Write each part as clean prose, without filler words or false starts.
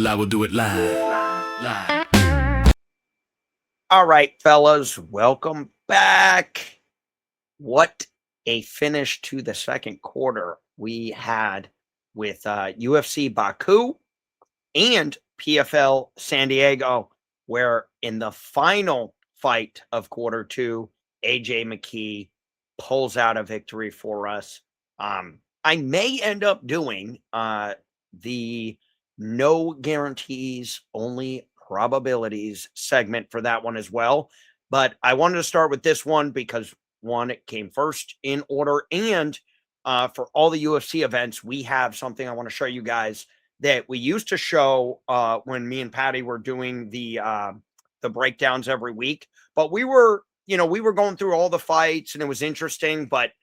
I will do it live. Live. All right, fellas, welcome back. What a finish to the second quarter we had with UFC Baku and PFL San Diego, where in the final fight of quarter two, AJ McKee pulls out a victory for us. I may end up doing the no guarantees, only probabilities segment for that one as well. But I wanted to start with this one because one, it came first in order. And for all the UFC events, we have something I want to show you guys that we used to show when me and Patty were doing the breakdowns every week. But we were going through all the fights and it was interesting, but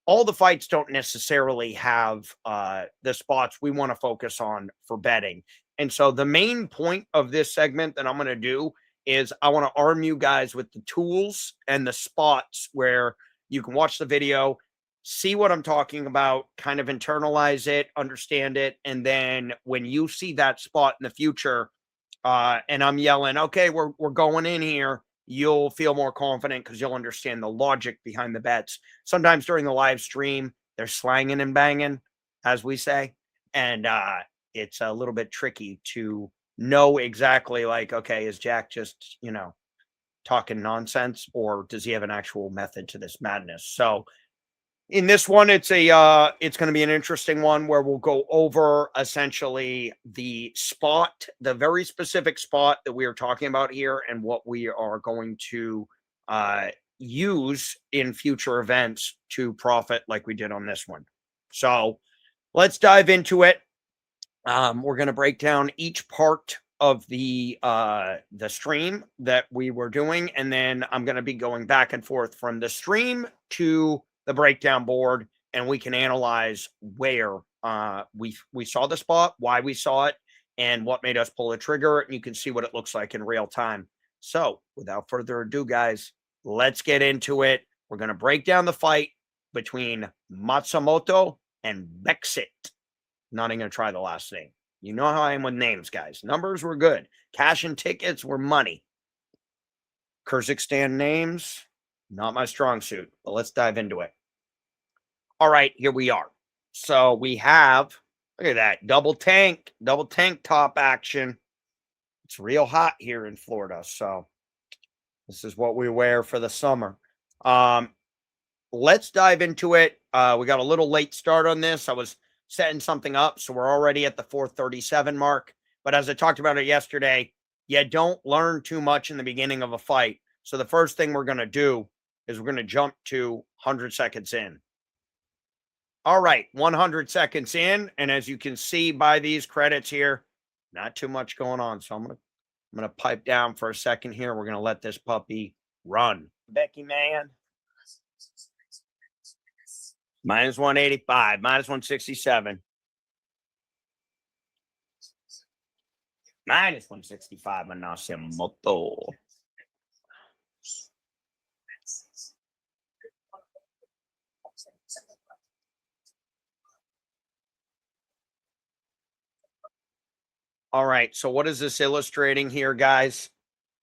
all the fights don't necessarily have the spots we want to focus on for betting. And so the main point of this segment that I'm going to do is I want to arm you guys with the tools and the spots where you can watch the video, see what I'm talking about, kind of internalize it, understand it. And then when you see that spot in the future and I'm yelling, okay, we're going in here, you'll feel more confident because you'll understand the logic behind the bets. Sometimes during the live stream, they're slanging and banging, as we say. And it's a little bit tricky to know exactly like, okay, is Jack just, talking nonsense or does he have an actual method to this madness? So in this one, it's going to be an interesting one where we'll go over essentially the spot, the very specific spot that we are talking about here and what we are going to use in future events to profit like we did on this one. So let's dive into it. We're going to break down each part of the stream that we were doing, and then I'm going to be going back and forth from the stream to the breakdown board, and we can analyze where we saw the spot, why we saw it, and what made us pull the trigger, and you can see what it looks like in real time. So without further ado, guys, let's get into it. We're going to break down the fight between Matsumoto and Bekzat. Not even going to try the last name. You know how I am with names, guys. Numbers were good. Cash and tickets were money. Kyrgyzstan names, not my strong suit, but let's dive into it. All right, here we are. So we have, look at that, double tank top action. It's real hot here in Florida, so this is what we wear for the summer. Let's dive into it. We got a little late start on this. I was setting something up, so we're already at the 4:37 mark. But as I talked about it yesterday, you don't learn too much in the beginning of a fight. So the first thing we're going to do is we're going to jump to 100 seconds in. All right, 100 seconds in, and as you can see by these credits here, not too much going on. So I'm going to pipe down for a second here. We're going to let this puppy run. Becky, man. Minus 185, minus 167. Minus 165, Matsumoto. All right, so what is this illustrating here, guys?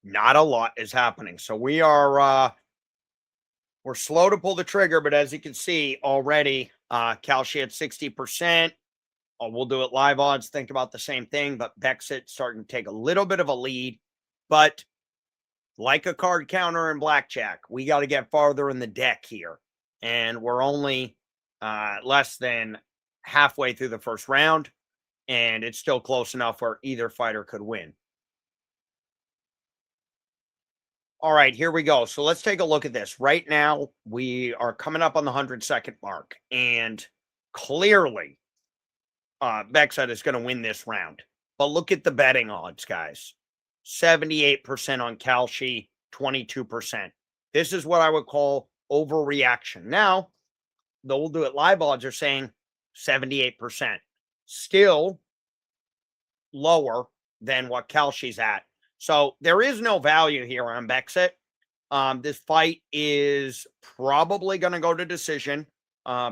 Not a lot is happening. So we are we're slow to pull the trigger, but as you can see already, Kalshi at 60%. We'll do it live odds. Think about the same thing, but Bekzat starting to take a little bit of a lead. But like a card counter in blackjack, we got to get farther in the deck here. And we're only less than halfway through the first round, and it's still close enough where either fighter could win. All right, here we go. So let's take a look at this. Right now, we are coming up on the 100-second mark, and clearly, Bekzat is going to win this round. But look at the betting odds, guys. 78% on Kalshi, 22%. This is what I would call overreaction. Now, though we'll do it live odds are saying 78%. Still lower than what Kalshi's at. So there is no value here on Bekzat. This fight is probably going to go to decision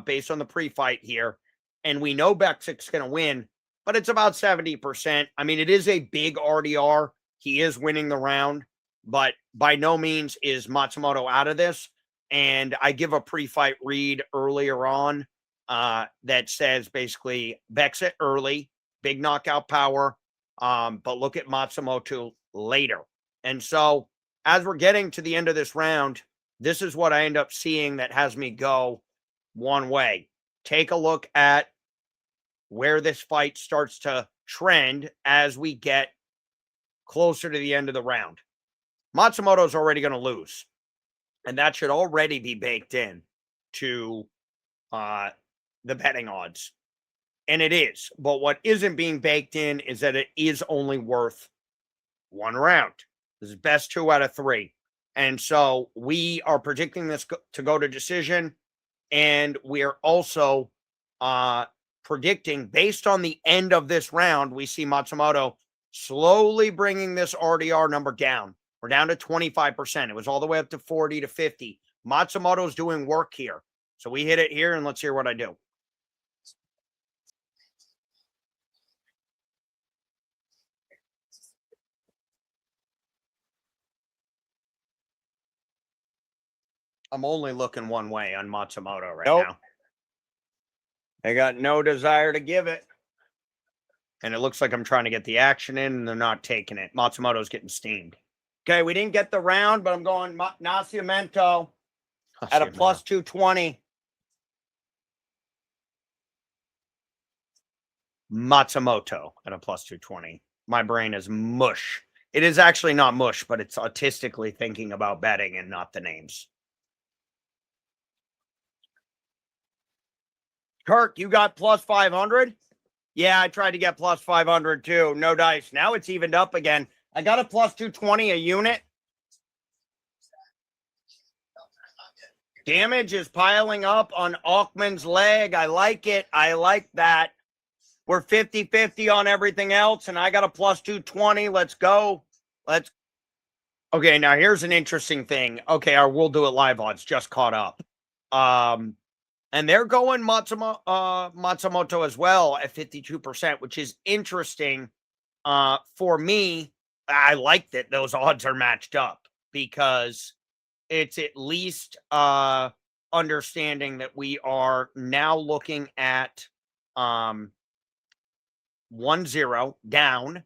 based on the pre-fight here. And we know Bekzat's going to win, but it's about 70%. I mean, it is a big RDR. He is winning the round, but by no means is Matsumoto out of this. And I give a pre-fight read earlier on that says basically Bekzat early, big knockout power, but look at Matsumoto later. And so as we're getting to the end of this round, this is what I end up seeing that has me go one way. Take a look at where this fight starts to trend as we get closer to the end of the round. Matsumoto's already going to lose, and that should already be baked in to the betting odds. And it is. But what isn't being baked in is that it is only worth one round. This is best 2 out of 3. And so we are predicting this to go to decision. And we are also predicting, based on the end of this round, we see Matsumoto slowly bringing this RDR number down. We're down to 25%. It was all the way up to 40 to 50. Matsumoto's doing work here. So we hit it here, and let's hear what I do. I'm only looking one way on Matsumoto right now. They got no desire to give it. And it looks like I'm trying to get the action in, and they're not taking it. Matsumoto's getting steamed. Okay, we didn't get the round, but I'm going Nascimento at a plus 220. Matsumoto at a plus 220. My brain is mush. It is actually not mush, but it's autistically thinking about betting and not the names. Kirk, you got plus 500? Yeah, I tried to get plus 500 too. No dice. Now it's evened up again. I got a plus 220 a unit. Damage is piling up on Aukman's leg. I like it. I like that. We're 50-50 on everything else, and I got a plus 220. Let's go. Okay, now here's an interesting thing. Okay, our We'll Do It Live odds just caught up. And they're going Matsumoto as well at 52%, which is interesting. For me, I like that those odds are matched up because it's at least understanding that we are now looking at 1-0 down,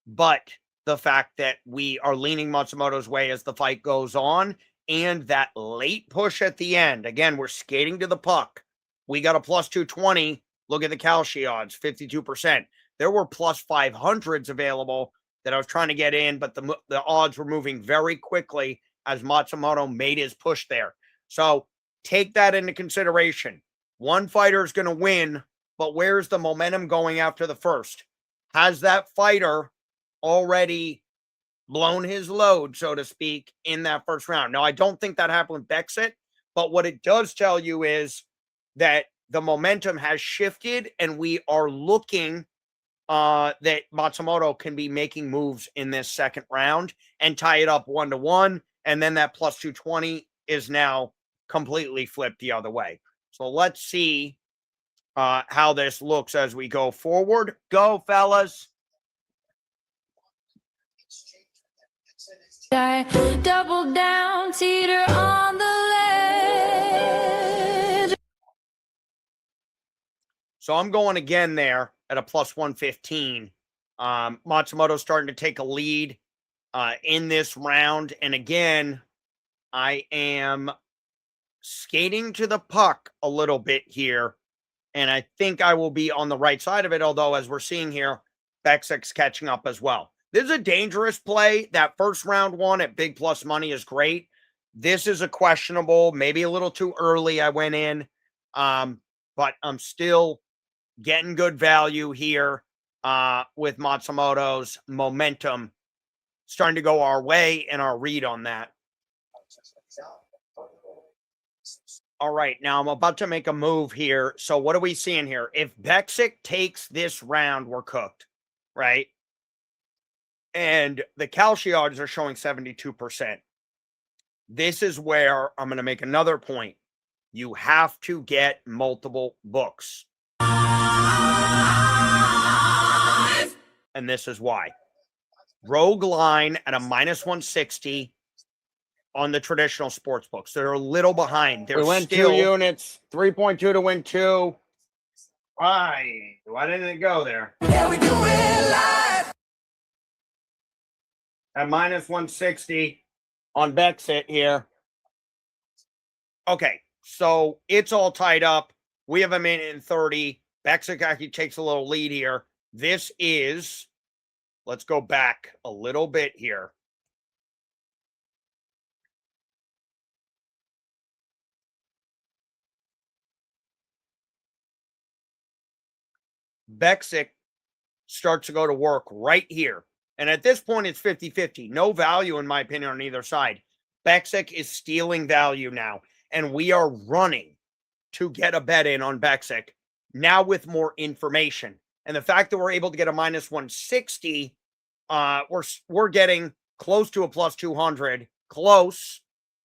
but the fact that we are leaning Matsumoto's way as the fight goes on, and that late push at the end. Again, we're skating to the puck. We got a plus 220. Look at the Kalshi odds, 52%. There were plus 500s available that I was trying to get in, but the odds were moving very quickly as Matsumoto made his push there. So take that into consideration. One fighter is going to win, but where's the momentum going after the first? Has that fighter already blown his load, so to speak, in that first round? Now, I don't think that happened with Bekzat, but what it does tell you is that the momentum has shifted, and we are looking that Matsumoto can be making moves in this second round and tie it up 1-1, and then that plus 220 is now completely flipped the other way. So let's see how this looks as we go forward. Go, fellas. Double down, teeter on the ledge. So I'm going again there at a plus 115. Matsumoto's starting to take a lead in this round. And again, I am skating to the puck a little bit here. And I think I will be on the right side of it. Although, as we're seeing here, Bekzat's catching up as well. This is a dangerous play. That first round one at big plus money is great. This is a questionable, maybe a little too early I went in. But I'm still getting good value here with Matsumoto's momentum starting to go our way and our read on that. All right, now I'm about to make a move here. So what are we seeing here? If Bekzat takes this round, we're cooked, right? And the Kalshi odds are showing 72%. This is where I'm going to make another point. You have to get multiple books. and this is why. Rogue line at a minus 160 on the traditional sports books. They're a little behind. They're We win still 2 units, 3.2 to win 2. Why didn't it go there? Yeah, we do it live. At minus 160 on Bekzat here. okay. So it's all tied up. We have a minute and 30. Bekzat actually takes a little lead here. This is, let's go back a little bit here. Bekzat starts to go to work right here. And at this point, it's 50-50. No value, in my opinion, on either side. Bekzat is stealing value now. And we are running to get a bet in on Bekzat now with more information. And the fact that we're able to get a minus 160, we're getting close to a plus 200. Close.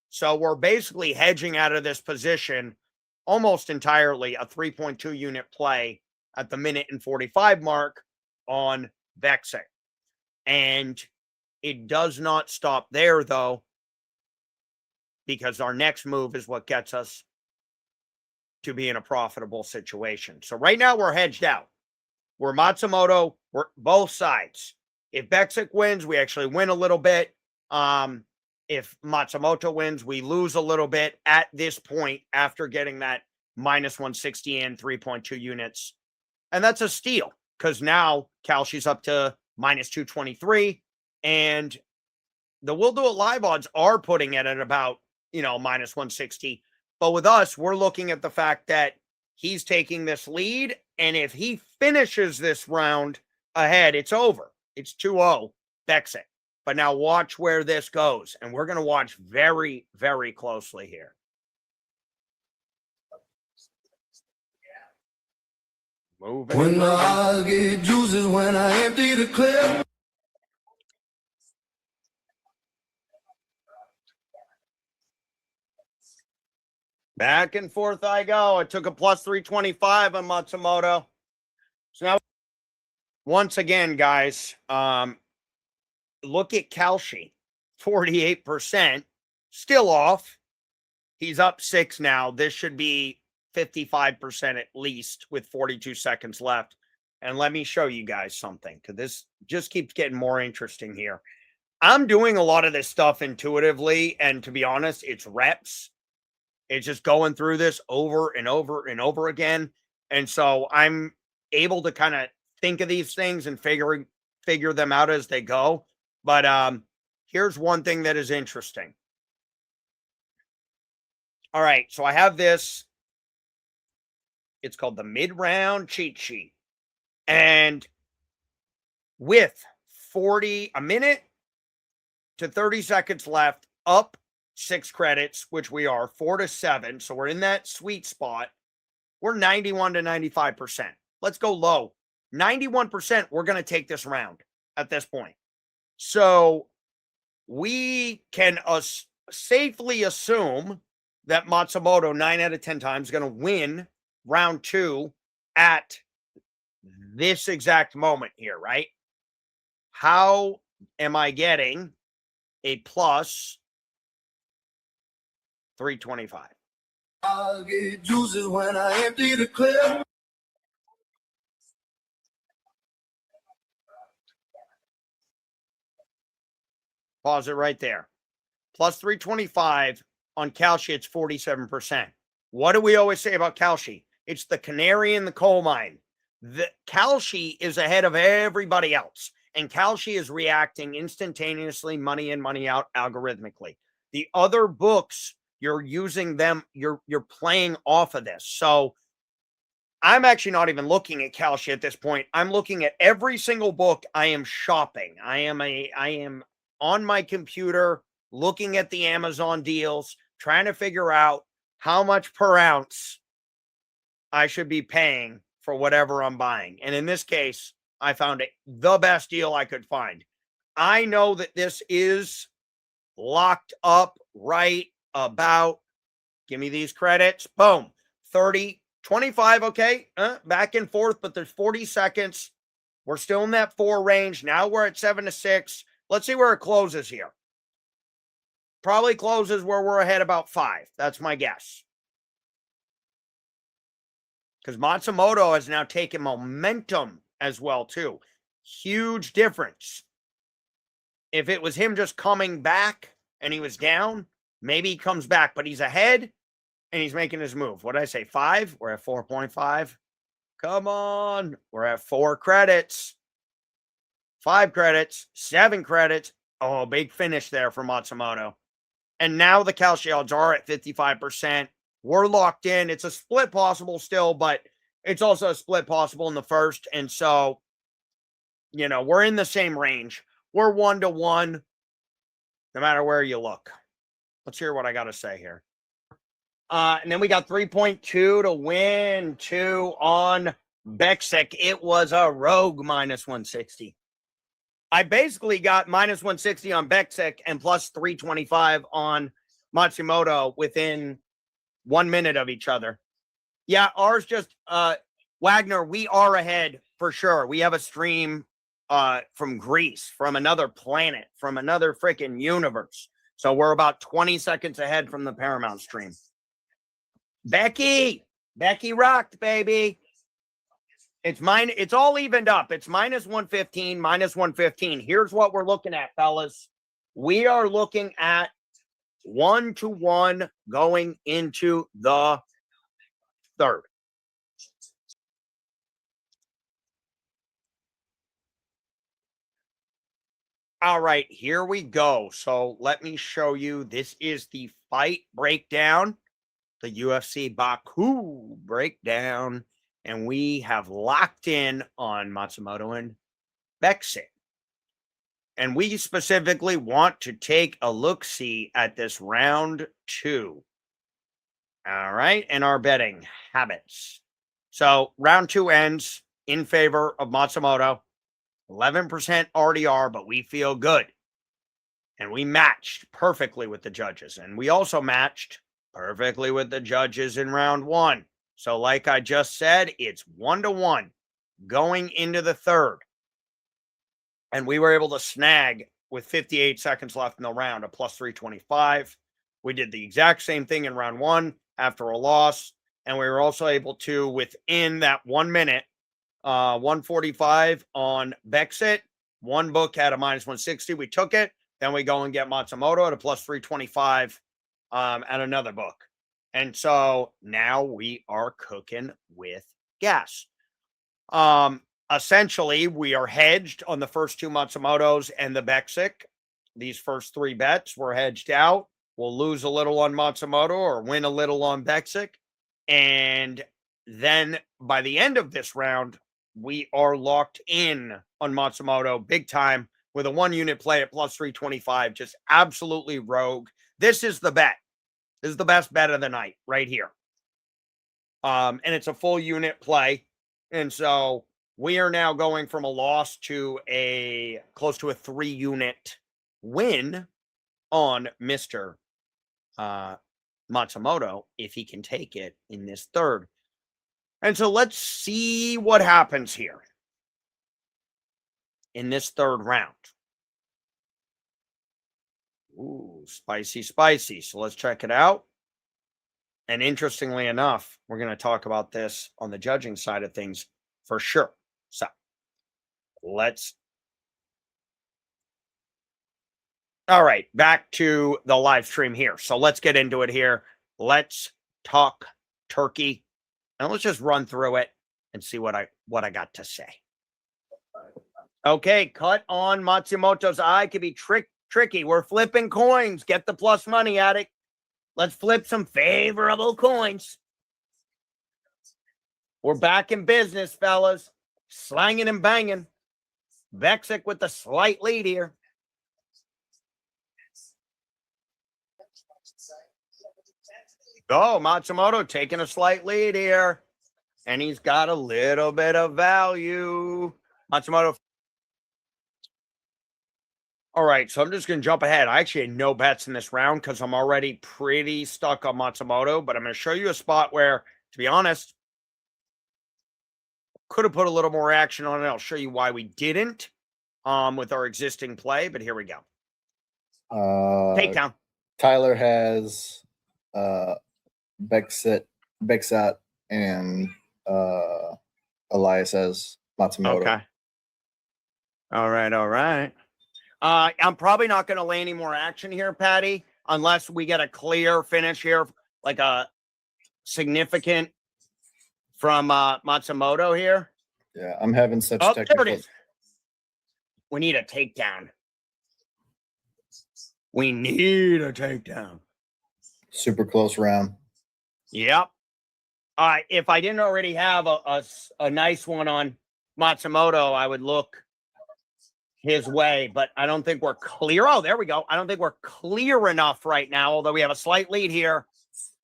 So we're basically hedging out of this position almost entirely, a 3.2 unit play at the minute and 45 mark on Bekzat. And it does not stop there, though, because our next move is what gets us to be in a profitable situation. So right now we're hedged out. We're Matsumoto. We're both sides. If Bekzat wins, we actually win a little bit. If Matsumoto wins, we lose a little bit at this point after getting that minus 160 and 3.2 units. And that's a steal because now Kalshi's up to minus 223. And the We'll Do It Live odds are putting it at about, minus 160. But with us, we're looking at the fact that he's taking this lead. And if he finishes this round ahead, it's over. It's 2-0 Bekzat. But now watch where this goes. And we're going to watch very, very closely here. Moving. When the eyes get juices, when I empty the clip. Back and forth I go. I took a plus 325 on Matsumoto. So now, once again, guys, look at Kalshi. 48%. Still off. He's up 6 now. This should be 55% at least with 42 seconds left. And let me show you guys something, because this just keeps getting more interesting here. I'm doing a lot of this stuff intuitively, and to be honest, it's reps. It's just going through this over and over and over again. And so I'm able to kind of think of these things and figure them out as they go. But here's one thing that is interesting. All right, so I have this. It's called the mid-round cheat sheet. And with a minute to 30 seconds left, up 6 credits, which we are 4 to 7. So we're in that sweet spot. We're 91 to 95%. Let's go low. 91%, we're going to take this round at this point. So we can safely assume that Matsumoto 9 out of 10 times is going to win round 2 at this exact moment here, right? How am I getting a plus 325? I'll get juices when I empty the clip. Pause it right there. Plus 325 on Kalshi, it's 47%. What do we always say about Kalshi? It's the canary in the coal mine. The Kalshi is ahead of everybody else, and Kalshi is reacting instantaneously, money in, money out, algorithmically. The other books, you're using them, you're playing off of this. So I'm actually not even looking at Kalshi at this point. I'm looking at every single book I am shopping. I am on my computer looking at the Amazon deals, trying to figure out how much per ounce I should be paying for whatever I'm buying. And in this case, I found the best deal I could find. I know that this is locked up right about, give me these credits, boom, 30, 25, okay, back and forth, but there's 40 seconds. We're still in that 4 range. Now we're at 7-6. Let's see where it closes here. Probably closes where we're ahead about 5. That's my guess. Because Matsumoto has now taken momentum as well, too. Huge difference. If it was him just coming back and he was down, maybe he comes back, but he's ahead and he's making his move. What did I say? 5? We're at 4.5. Come on. We're at 4 credits. 5 credits. 7 credits. Oh, big finish there for Matsumoto. And now the Kalshi odds are at 55%. We're locked in. It's a split possible still, but it's also a split possible in the first. And so, you know, we're in the same range. We're 1-1, no matter where you look. Let's hear what I got to say here. And then we got 3.2 to win 2 on Bekzat. It was a rogue minus 160. I basically got minus 160 on Bekzat and plus 325 on Matsumoto within 1 minute of each other. Yeah, ours just, Wagner, we are ahead for sure. We have a stream from Greece, from another planet, from another freaking universe. So we're about 20 seconds ahead from the Paramount stream. Becky rocked, baby. It's all evened up. It's minus 115, minus 115. Here's what we're looking at, fellas. We are looking at 1-1 going into the third. All right, here we go. So let me show you. This is the fight breakdown, the UFC Baku breakdown. And we have locked in on Matsumoto and Bekzat. And we specifically want to take a look-see at this round 2. All right, and our betting habits. So round 2 ends in favor of Matsumoto. 11% RDR, but we feel good. And we matched perfectly with the judges. And we also matched perfectly with the judges in round 1. So like I just said, it's 1-1 going into the third. And we were able to snag with 58 seconds left in the round a plus 325. We did the exact same thing in round 1 after a loss. And we were also able to, within that 1 minute, 145 on Bekzat. One book had a minus 160. We took it. Then we go and get Matsumoto at a plus 325 at another book. And so now we are cooking with gas. Essentially, we are hedged on the first 2 Matsumotos and the Bekzat. These first 3 bets were hedged out. We'll lose a little on Matsumoto or win a little on Bekzat. And then by the end of this round, we are locked in on Matsumoto big time with a 1-unit play at plus 325. Just absolutely rogue. This is the bet. This is the best bet of the night right here. And it's a full unit play. And so we are now going from a loss to a close to a 3-unit win on Mr. Matsumoto if he can take it in this third. And so let's see what happens here in this third round. Ooh, spicy, spicy. So let's check it out. And interestingly enough, we're going to talk about this on the judging side of things for sure. So let's. All right, back to the live stream here. So let's get into it here. Let's talk turkey. And let's just run through it and see what I got to say. Okay, cut on Matsumoto's eye could be tricky. We're flipping coins. Get the plus money, addict. Let's flip some favorable coins. We're back in business, fellas. Slanging and banging. Bekzat with the slight lead here. Oh, Matsumoto taking a slight lead here. And he's got a little bit of value. Matsumoto. All right, so I'm just going to jump ahead. I actually had no bets in this round because I'm already pretty stuck on Matsumoto. But I'm going to show you a spot where, to be honest, could have put a little more action on it. I'll show you why we didn't with our existing play, but here we go. Takedown. Tyler has Bekzat and Elias has Matsumoto. Okay. All right. I'm probably not going to lay any more action here, Patty, unless we get a clear finish here, like a significant from Matsumoto here. Yeah, I'm having such Oh, technical. there it is. We need a takedown. We need a takedown. Super close round. Yep. If I didn't already have a nice one on Matsumoto, I would look his way, but I don't think we're clear. Oh, there we go. I don't think we're clear enough right now, although we have a slight lead here.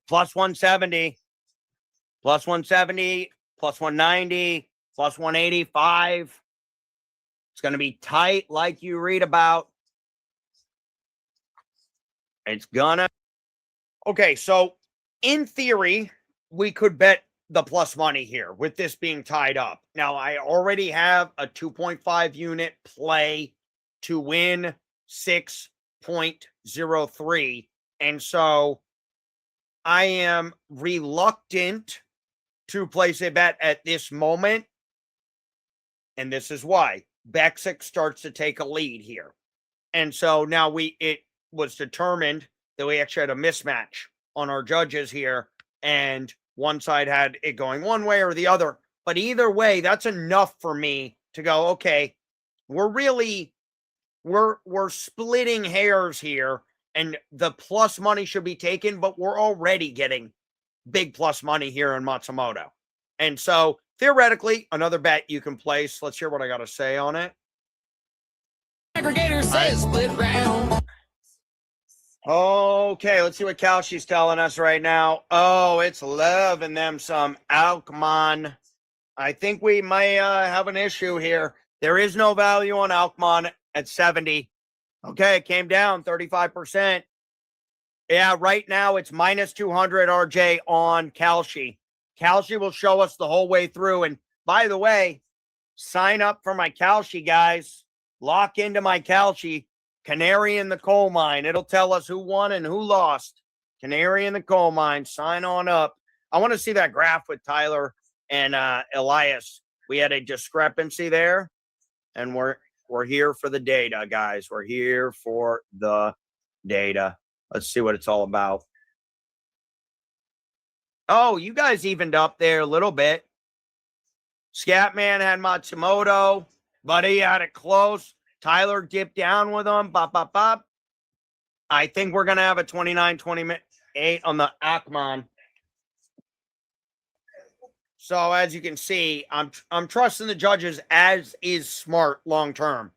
Plus 170, plus 170, plus 190, plus 185. It's going to be tight like you read about. It's gonna. Okay, so in theory, we could bet the plus money here with this being tied up. Now, I already have a 2.5 unit play to win 6.03. And so I am reluctant to place a bet at this moment. And this is why. Bekzat starts to take a lead here. And so now it was determined that we actually had a mismatch on our judges here. And one side had it going one way or the other. But either way, that's enough for me to go, okay, we're splitting hairs here. And the plus money should be taken, but we're already getting big plus money here in Matsumoto. And so theoretically, another bet you can place. Let's hear what I got to say on it. Aggregator says split round. Okay, let's see what Kalshi's telling us right now. Oh, it's loving them some Almakhan. I think we may have an issue here. There is no value on Almakhan at 70. Okay, it came down 35%. Yeah, right now it's minus 200 RJ on Kalshi. Kalshi will show us the whole way through. And by the way, sign up for my Kalshi, guys. Lock into my Kalshi. Canary in the coal mine. It'll tell us who won and who lost. Canary in the coal mine. Sign on up. I want to see that graph with Tyler and Elias. We had a discrepancy there, and we're here for the data, guys. We're here for the data. Let's see what it's all about. Oh, you guys evened up there a little bit. Scatman had Matsumoto, but he had it close. Tyler dipped down with him. Bop, bop, bop. I think we're going to have a 29-28 on the Almakhan. So as you can see, I'm trusting the judges, as is smart long term.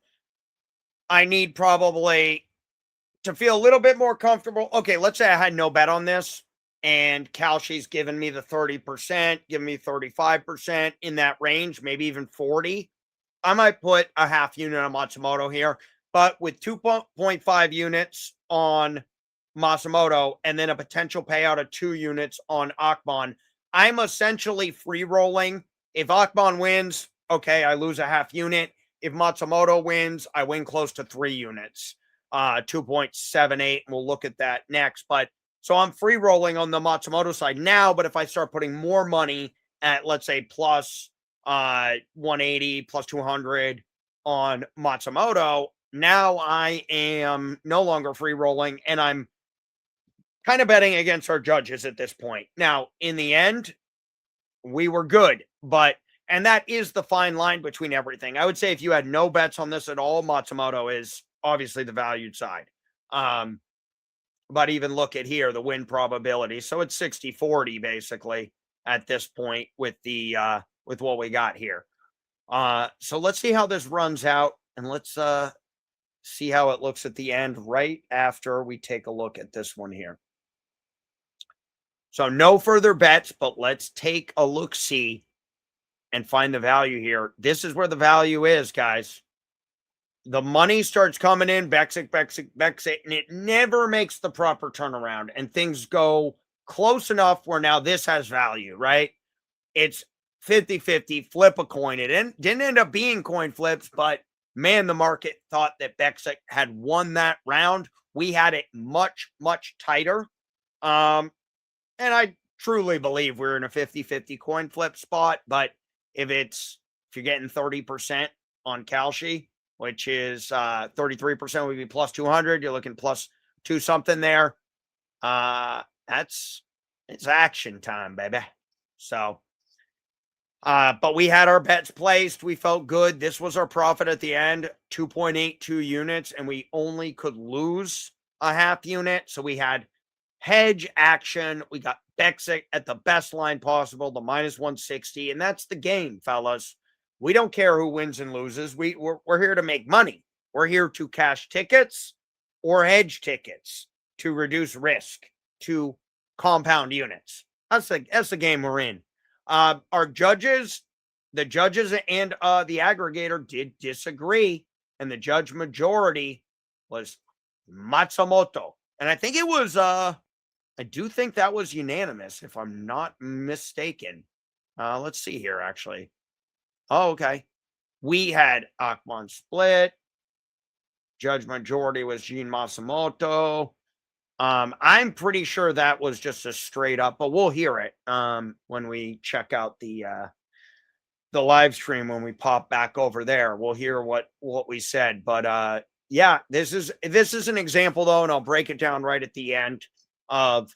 I need probably to feel a little bit more comfortable. Okay, let's say I had no bet on this, and Kalshi's given me the 30%, giving me 35% in that range, maybe even 40. I might put a half unit on Matsumoto here, but with 2.5 units on Matsumoto and then a potential payout of 2 units on Almakhan, I'm essentially free rolling. If Almakhan wins, okay, I lose a half unit. If Matsumoto wins, I win close to 3 units, 2.78. We'll look at that next. But so I'm free rolling on the Matsumoto side now, but if I start putting more money at, let's say, plus 180 plus 200 on Matsumoto, now I am no longer free rolling, and I'm kind of betting against our judges at this point. Now, in the end, we were good, and that is the fine line between everything. I would say if you had no bets on this at all, Matsumoto is obviously the valued side. But even look at here, the win probability. So it's 60-40 basically at this point with the with what we got here. So let's see how this runs out, and let's see how it looks at the end right after we take a look at this one here. So no further bets, but let's take a look-see and find the value here. This is where the value is, guys. The money starts coming in, Bekzat, and it never makes the proper turnaround, and things go close enough where now this has value, right? It's 50-50, flip a coin. It didn't end up being coin flips, but man, the market thought that Bekzat had won that round. We had it much, much tighter. And I truly believe we're in a 50-50 coin flip spot. But if you're getting 30% on Kalshi, which is 33% would be plus 200, you're looking plus 2 something there. It's action time, baby. So, but we had our bets placed. We felt good. This was our profit at the end, 2.82 units, and we only could lose a half unit. So we had hedge action. We got Bekzat at the best line possible, the minus 160, and that's the game, fellas. We don't care who wins and loses. We're here to make money. We're here to cash tickets or hedge tickets to reduce risk, to compound units. That's the game we're in. Our judges, the judges and the aggregator did disagree, and the judge majority was Matsumoto. And I think it was I do think that was unanimous, if I'm not mistaken. Let's see here, actually. Oh, okay. We had Almakhan split. Judge majority was Jean Matsumoto. I'm pretty sure that was just a straight up, but we'll hear it when we check out the live stream. When we pop back over there, we'll hear what we said. But yeah, this is an example though, and I'll break it down right at the end of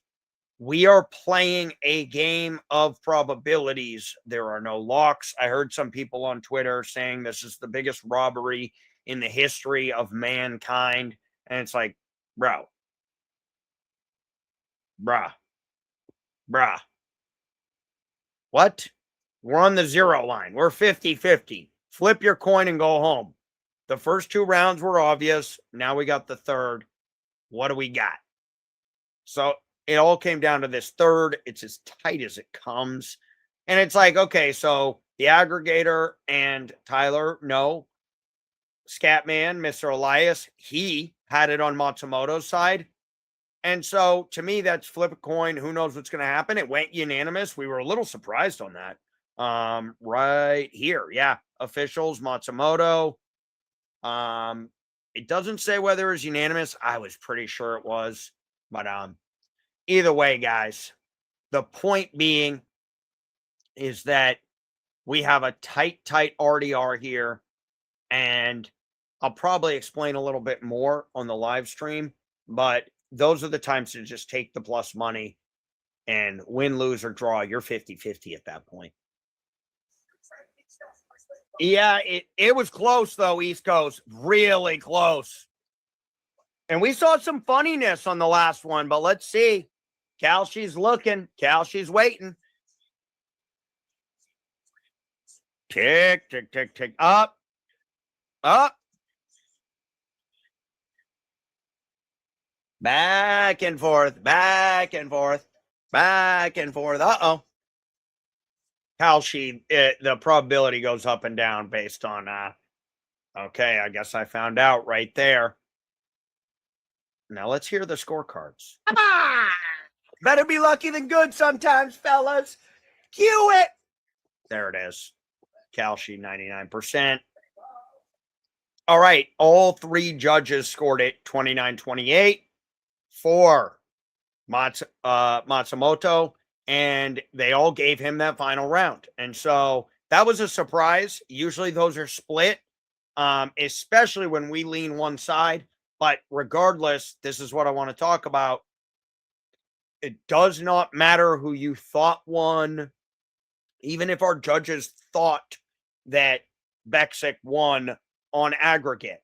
we are playing a game of probabilities. There are no locks. I heard some people on Twitter saying this is the biggest robbery in the history of mankind. And it's like, bruh. What? We're on the 0 line. We're 50-50. Flip your coin and go home. The first 2 rounds were obvious. Now we got the third. What do we got? So it all came down to this third. It's as tight as it comes. And it's like, okay, so the aggregator and Tyler, no. Scatman, Mr. Elias, he had it on Matsumoto's side. And so to me, that's flip a coin. Who knows what's going to happen? It went unanimous. We were a little surprised on that. Right here. Yeah. Officials, Matsumoto. It doesn't say whether it's unanimous. I was pretty sure it was. But either way, guys, the point being is that we have a tight RDR here. And I'll probably explain a little bit more on the live stream. But those are the times to just take the plus money and win, lose, or draw. You're 50-50 at that point. Yeah, it was close, though, East Coast. Really close. And we saw some funniness on the last one, but let's see. Kalshi's looking. Kalshi's waiting. Tick, tick, tick, tick. Up. Back and forth. Uh-oh. Kalshi, the probability goes up and down based on, okay, I guess I found out right there. Now let's hear the scorecards. Come on! Better be lucky than good sometimes, fellas. Cue it! There it is. Kalshi, 99%. All right, all 3 judges scored it 29-28 for Matsumoto, and they all gave him that final round. And so that was a surprise. Usually those are split, especially when we lean one side. But regardless, this is what I want to talk about. It does not matter who you thought won. Even if our judges thought that Bekzat won on aggregate,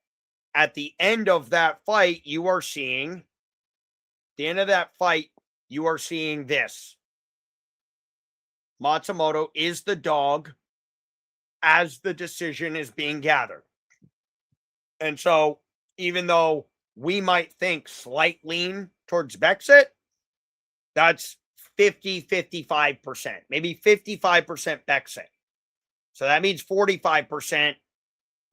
at the end of that fight, you are seeing this. Matsumoto is the dog as the decision is being gathered. And so even though we might think slight lean towards Bekzat, that's 50-55%, maybe 55% Bekzat. So that means 45%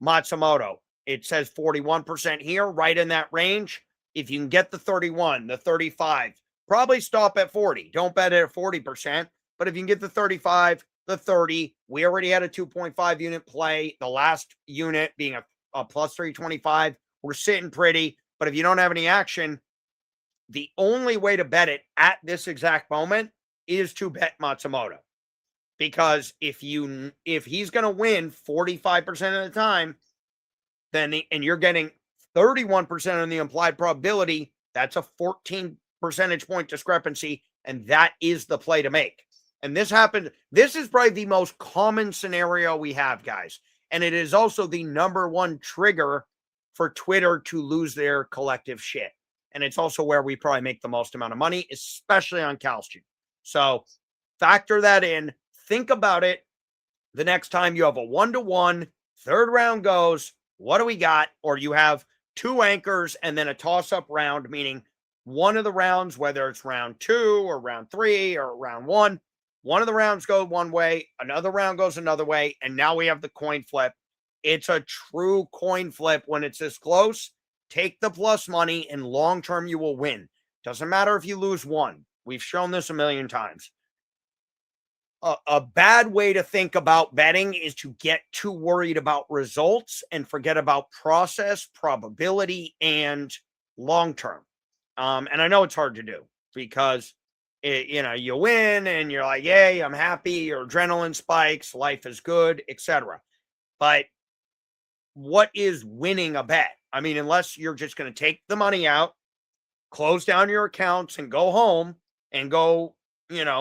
Matsumoto. It says 41% here, right in that range. If you can get the 31, the 35, probably stop at 40. Don't bet it at 40%. But if you can get the 35, the 30. We already had a 2.5 unit play. The last unit being a plus 325. We're sitting pretty. But if you don't have any action, the only way to bet it at this exact moment is to bet Matsumoto. Because if he's going to win 45% of the time, then and you're getting 31% on the implied probability, that's a 14 percentage point discrepancy, and that is the play to make. And this happened. This is probably the most common scenario we have, guys. And it is also the number one trigger for Twitter to lose their collective shit. And it's also where we probably make the most amount of money, especially on Calcium. So factor that in. Think about it the next time you have a 1-to-1, third round goes, what do we got? Or you have two anchors and then a toss-up round, meaning one of the rounds, whether it's round 2 or round 3 or round 1, one of the rounds go one way, another round goes another way, and now we have the coin flip. It's a true coin flip when it's this close. Take the plus money, and long-term you will win. Doesn't matter if you lose one. We've shown this a million times. A bad way to think about betting is to get too worried about results and forget about process, probability, and long-term. And I know it's hard to do because you win and you're like, yay, I'm happy, your adrenaline spikes, life is good, etc. But what is winning a bet? I mean, unless you're just going to take the money out, close down your accounts and go home and go,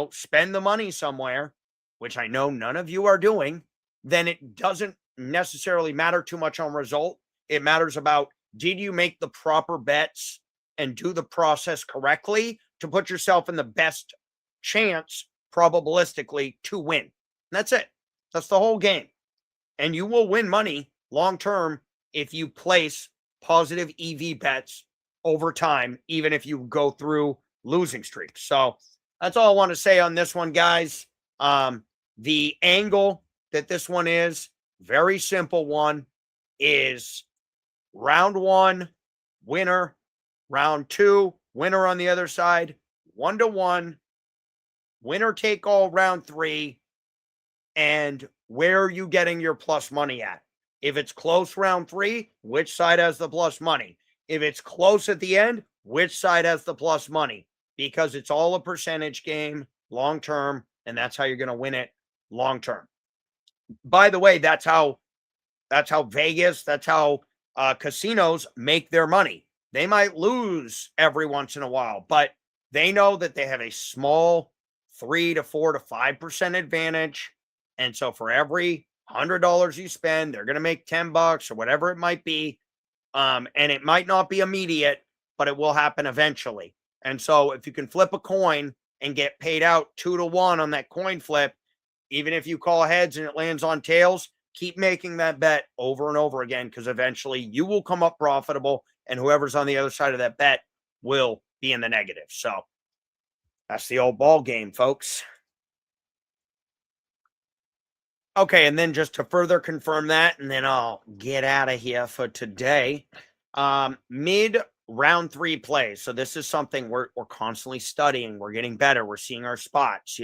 spend the money somewhere, which I know none of you are doing, then it doesn't necessarily matter too much on result. It matters about, did you make the proper bets and do the process correctly to put yourself in the best chance probabilistically to win. And that's it. That's the whole game. And you will win money long-term if you place positive EV bets over time, even if you go through losing streaks. So that's all I want to say on this one, guys. The angle that this one is, very simple one, is round 1, winner. Round 2, winner on the other side, 1-to-1, winner take all round 3, and where are you getting your plus money at? If it's close round 3, which side has the plus money? If it's close at the end, which side has the plus money? Because it's all a percentage game, long term, and that's how you're going to win it long term. By the way, that's how Vegas, that's how casinos make their money. They might lose every once in a while, but they know that they have a small 3 to 4 to 5% advantage. And so for every $100 you spend, they're going to make $10 or whatever it might be. And it might not be immediate, but it will happen eventually. And so if you can flip a coin and get paid out 2-to-1 on that coin flip, even if you call heads and it lands on tails, keep making that bet over and over again, because eventually you will come up profitable and whoever's on the other side of that bet will be in the negative. So that's the old ball game, folks. Okay, and then just to further confirm that, and then I'll get out of here for today. Mid round 3 plays. So this is something we're constantly studying. We're getting better. We're seeing our spots,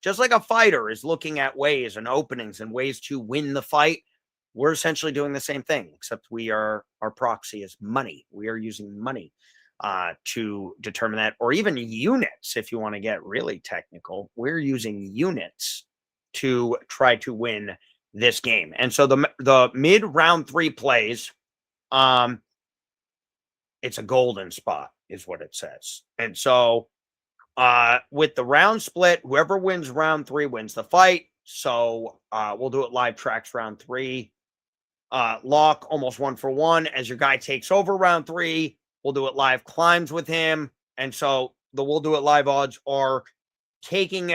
just like a fighter is looking at ways and openings and ways to win the fight. We're essentially doing the same thing, except our proxy is money. We are using money to determine that, or even units. If you want to get really technical, we're using units to try to win this game. And so the mid round 3 plays, it's a golden spot is what it says. And so with the round split, whoever wins round 3 wins the fight. So we'll do it live tracks round 3. Lock almost 1-for-1 as your guy takes over round 3. We'll do it live climbs with him. And so the we'll do it live odds are taking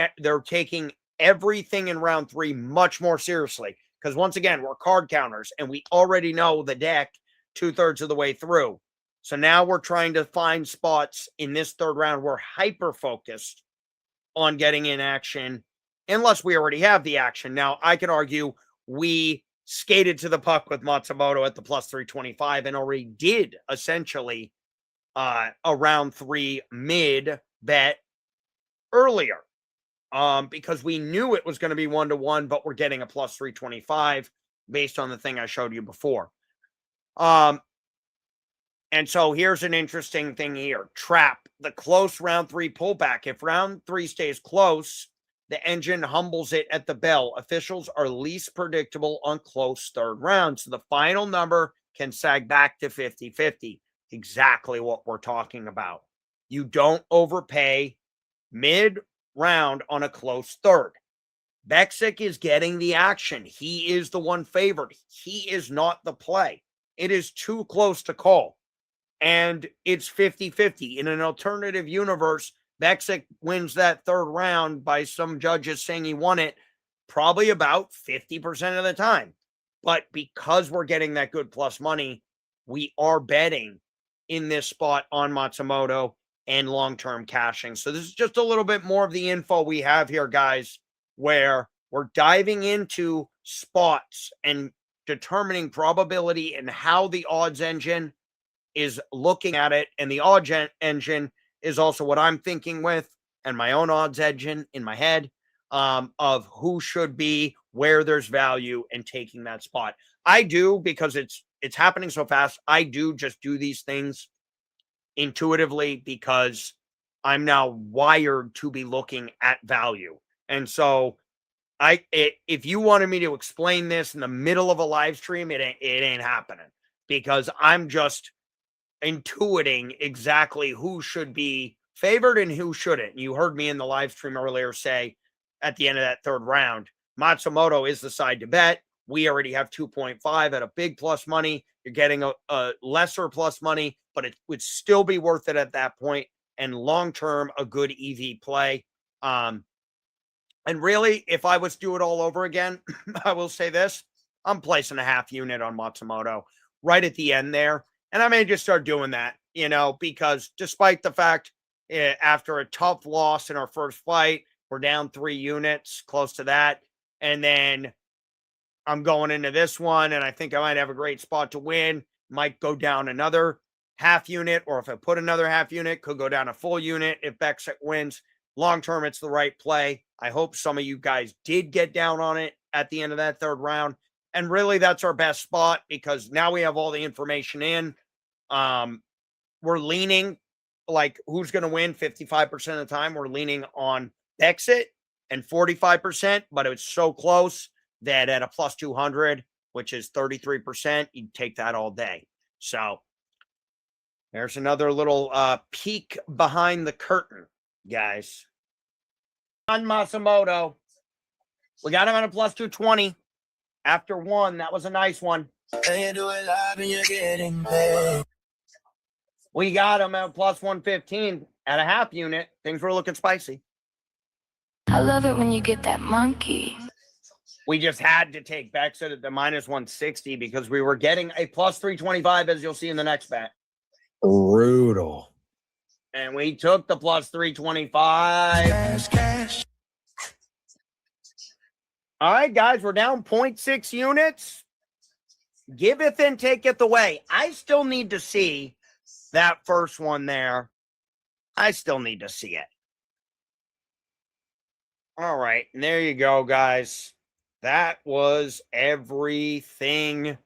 everything in round 3 much more seriously. Because once again, we're card counters and we already know the deck 2/3 of the way through. So now we're trying to find spots in this third round. We're hyper focused on getting in action, unless we already have the action. Now, I could argue we skated to the puck with Matsumoto at the plus 325 and already did essentially a round 3 mid bet earlier. because we knew it was going to be 1-1, but we're getting a plus 325 based on the thing I showed you before. And so here's an interesting thing here. Trap, the close round 3 pullback. If round 3 stays close, the engine humbles it at the bell. Officials are least predictable on close third round. So the final number can sag back to 50-50. Exactly what we're talking about. You don't overpay mid-round on a close third. Bekzat is getting the action. He is the one favored. He is not the play. It is too close to call. And it's 50-50. In an alternative universe, Bekzat wins that third round by some judges saying he won it probably about 50% of the time. But because we're getting that good plus money, we are betting in this spot on Matsumoto and long-term caching. So this is just a little bit more of the info we have here, guys, where we're diving into spots and determining probability and how the odds engine is looking at it. And the odds engine is also what I'm thinking with, and my own odds engine in my head, of who should be, where there's value, and taking that spot. I do, because it's happening so fast. I do just do these things intuitively because I'm now wired to be looking at value. And so if you wanted me to explain this in the middle of a live stream, it ain't happening, because I'm just intuiting exactly who should be favored and who shouldn't. You heard me in the live stream earlier say at the end of that third round, Matsumoto is the side to bet. We already have 2.5 at a big plus money. You're getting a lesser plus money, but it would still be worth it at that point. And long-term, a good EV play. And really, if I was to do it all over again, I will say this: I'm placing a half unit on Matsumoto right at the end there. And I may just start doing that, because despite the fact after a tough loss in our first fight, we're down 3 units, close to that. And then I'm going into this one, and I think I might have a great spot to win. Might go down another half unit, or if I put another half unit, could go down a full unit if Bekzat wins. Long term, it's the right play. I hope some of you guys did get down on it at the end of that third round. And really, that's our best spot, because now we have all the information in. We're leaning, like, who's going to win 55% of the time. We're leaning on Bekzat and 45%, but it's so close that at a plus 200, which is 33%, you'd take that all day. So there's another little peek behind the curtain, guys. On Matsumoto, we got him at a plus 220 after 1. That was a nice one. And you do it live and you're getting paid. We got him at plus 115 at a half unit. Things were looking spicy. I love it when you get that monkey. We just had to take Bekzat at the minus 160 because we were getting a plus 325, as you'll see in the next bet. Brutal. And we took the plus 325. Cash. All right, guys, we're down 0.6 units. Giveth and taketh away. I still need to see that first one there. I still need to see it. All right, and there you go, guys. That was everything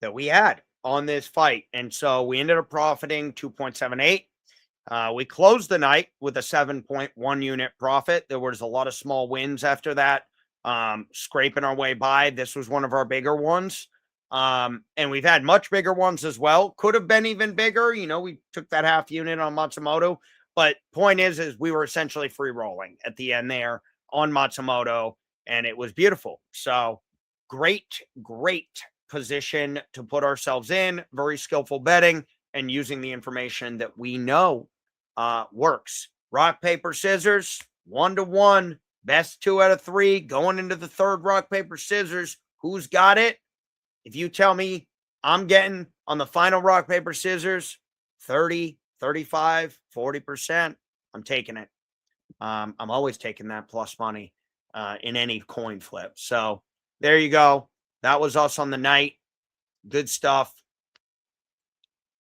that we had on this fight. And so we ended up profiting 2.78. We closed the night with a 7.1 unit profit. There was a lot of small wins after that, scraping our way by. This was one of our bigger ones. And we've had much bigger ones as well. Could have been even bigger. We took that half unit on Matsumoto. But point is we were essentially free rolling at the end there on Matsumoto. And it was beautiful. So great position to put ourselves in. Very skillful betting and using the information that we know works. Rock, paper, scissors, 1-1. Best 2 out of 3 going into the third rock, paper, scissors. Who's got it? If you tell me I'm getting on the final rock, paper, scissors, 30, 35, 40%, I'm taking it. I'm always taking that plus money in any coin flip. So there you go. That was us on the night. Good stuff.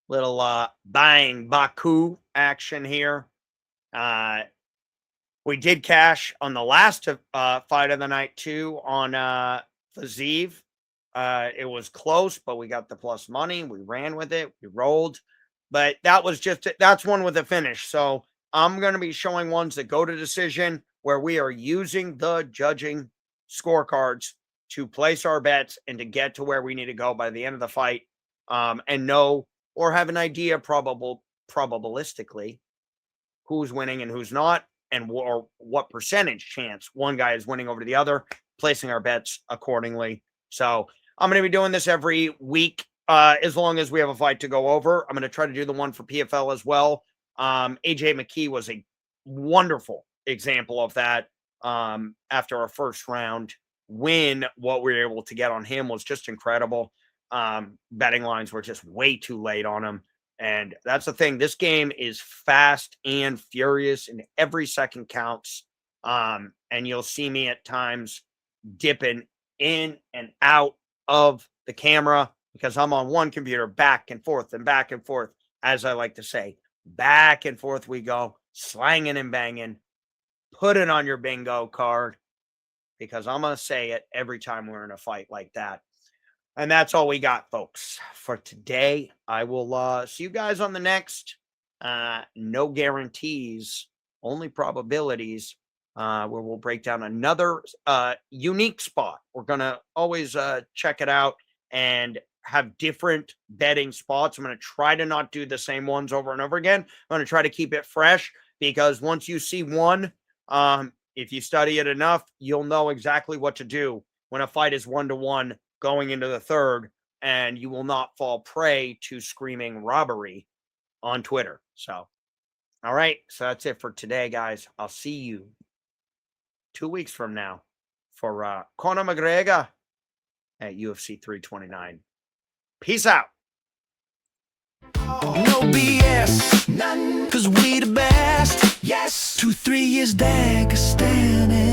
Little buying Baku action here. We did cash on the last fight of the night too on Fazeev. It was close, but we got the plus money. We ran with it. We rolled. But that's one with a finish. So I'm going to be showing ones that go to decision where we are using the judging scorecards to place our bets and to get to where we need to go by the end of the fight, and know or have an idea probabilistically who's winning and who's not, and or what percentage chance one guy is winning over the other, placing our bets accordingly. So I'm going to be doing this every week, as long as we have a fight to go over. I'm going to try to do the one for PFL as well. AJ McKee was a wonderful example of that. After our first round win, what we were able to get on him was just incredible. Betting lines were just way too late on him. And that's the thing. This game is fast and furious, and every second counts. And you'll see me at times dipping in and out of the camera because I'm on one computer back and forth, as I like to say. Back and forth we go, slanging and banging. Put it on your bingo card because I'm going to say it every time we're in a fight like that. And that's all we got, folks, for today. I will see you guys on the next. No guarantees, only probabilities, where we'll break down another unique spot. We're going to always check it out and have different betting spots. I'm going to try to not do the same ones over and over again. I'm going to try to keep it fresh because once you see one, if you study it enough, you'll know exactly what to do when a fight is 1-1 going into the third, and you will not fall prey to screaming robbery on Twitter. So, all right. So that's it for today, guys. I'll see you 2 weeks from now for Conor McGregor at UFC 329. Peace out. No BS, none, cause we the best. Yes, 2-3 years Dagestanning.